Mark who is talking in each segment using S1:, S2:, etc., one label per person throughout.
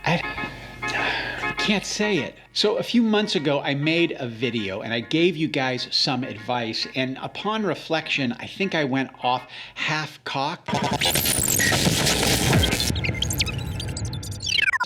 S1: I can't say it. So a few months ago, I made a video and I gave you guys some advice. And upon reflection, I think I went off half-cocked.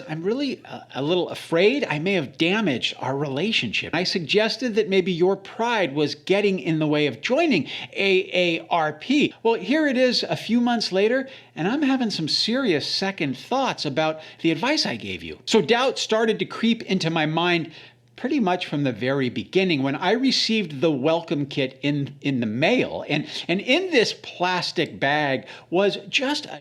S1: I'm really a little afraid I may have damaged our relationship. I suggested that maybe your pride was getting in the way of joining AARP. Well, here it is a few months later, and I'm having some serious second thoughts about the advice I gave you. So doubt started to creep into my mind pretty much from the very beginning when I received the welcome kit in the mail. And in this plastic bag was just a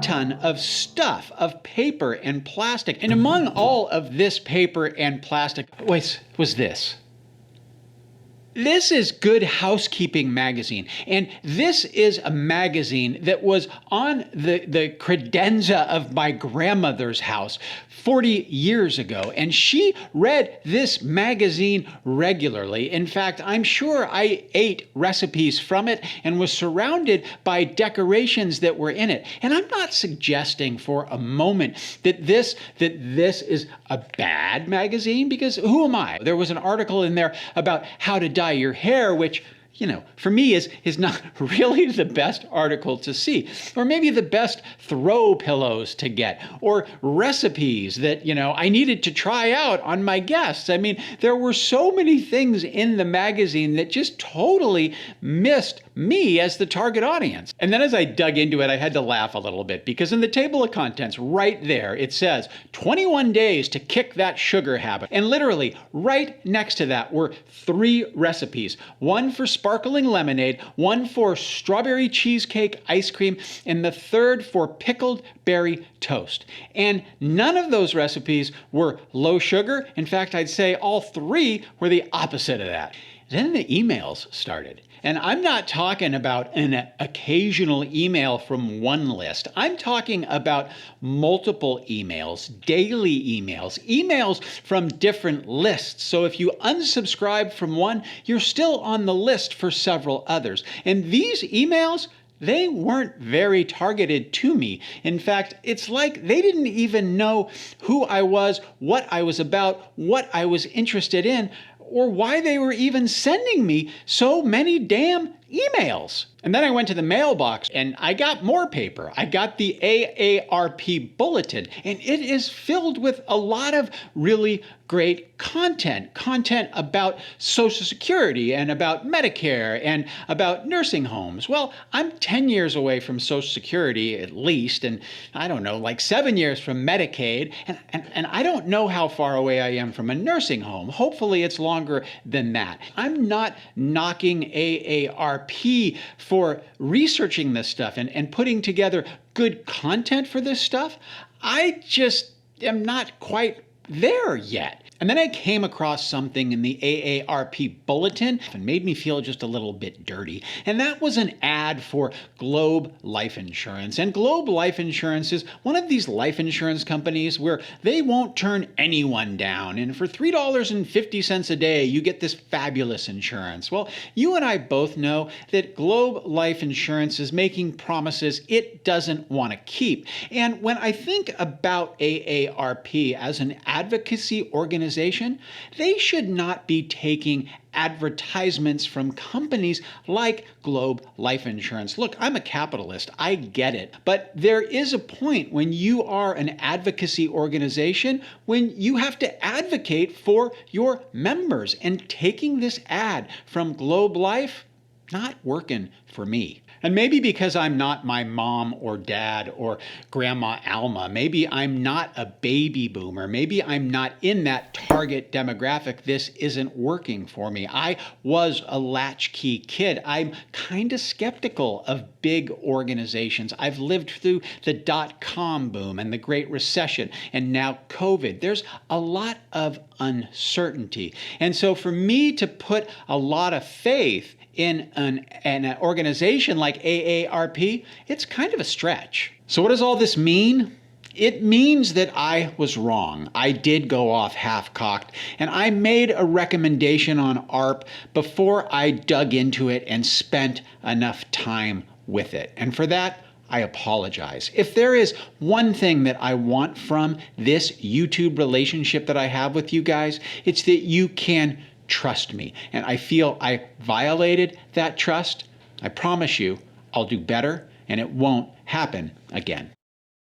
S1: ton of stuff, of paper and plastic. And among all of this paper and plastic was this. This is Good Housekeeping magazine, and this is a magazine that was on the credenza of my grandmother's house 40 years ago, and she read this magazine regularly. In fact, I'm sure I ate recipes from it and was surrounded by decorations that were in it. And I'm not suggesting for a moment that this is a bad magazine, because who am I? There was an article in there about how to dye your hair, which, you know, for me is not really the best article to see. Or maybe the best throw pillows to get, or recipes that, you know, I needed to try out on my guests. I mean, there were so many things in the magazine that just totally missed me as the target audience. And then as I dug into it, I had to laugh a little bit, because in the table of contents right there, it says 21 days to kick that sugar habit. And literally right next to that were 3 recipes, one for sparkling lemonade, one for strawberry cheesecake ice cream, and the third for pickled berry toast. And none of those recipes were low sugar. In fact, I'd say all 3 were the opposite of that. Then the emails started. And I'm not talking about an occasional email from one list. I'm talking about multiple emails, daily emails from different lists. So if you unsubscribe from one, you're still on the list for several others. And these emails, they weren't very targeted to me. In fact, it's like they didn't even know who I was, what I was about, what I was interested in, or why they were even sending me so many damn emails. And then I went to the mailbox and I got more paper. I got the AARP bulletin, and it is filled with a lot of really great content about Social Security and about Medicare and about nursing homes. Well, I'm 10 years away from Social Security at least, and I don't know, like 7 years from Medicaid, and I don't know how far away I am from a nursing home. Hopefully it's longer than that. I'm not knocking AARP for researching this stuff and putting together good content for this stuff. I just am not quite there yet. And then I came across something in the AARP bulletin and made me feel just a little bit dirty. And that was an ad for Globe Life Insurance. And Globe Life Insurance is one of these life insurance companies where they won't turn anyone down. And for $3.50 a day, you get this fabulous insurance. Well, you and I both know that Globe Life Insurance is making promises it doesn't want to keep. And when I think about AARP as an advocacy organization, they should not be taking advertisements from companies like Globe Life Insurance. Look, I'm a capitalist. I get it. But there is a point when you are an advocacy organization when you have to advocate for your members. And taking this ad from Globe Life, not working for me. And maybe because I'm not my mom or dad or Grandma Alma, maybe I'm not a baby boomer, maybe I'm not in that target demographic, this isn't working for me. I was a latchkey kid. I'm kind of skeptical of big organizations. I've lived through the dot-com boom and the Great Recession and now COVID. There's a lot of uncertainty. And so for me to put a lot of faith in an organization like AARP, it's kind of a stretch. So what does all this mean? It means that I was wrong. I did go off half-cocked, and I made a recommendation on AARP before I dug into it and spent enough time with it. And for that, I apologize. If there is one thing that I want from this YouTube relationship that I have with you guys, it's that you can trust me. And I feel I violated that trust. I promise you I'll do better and it won't happen again.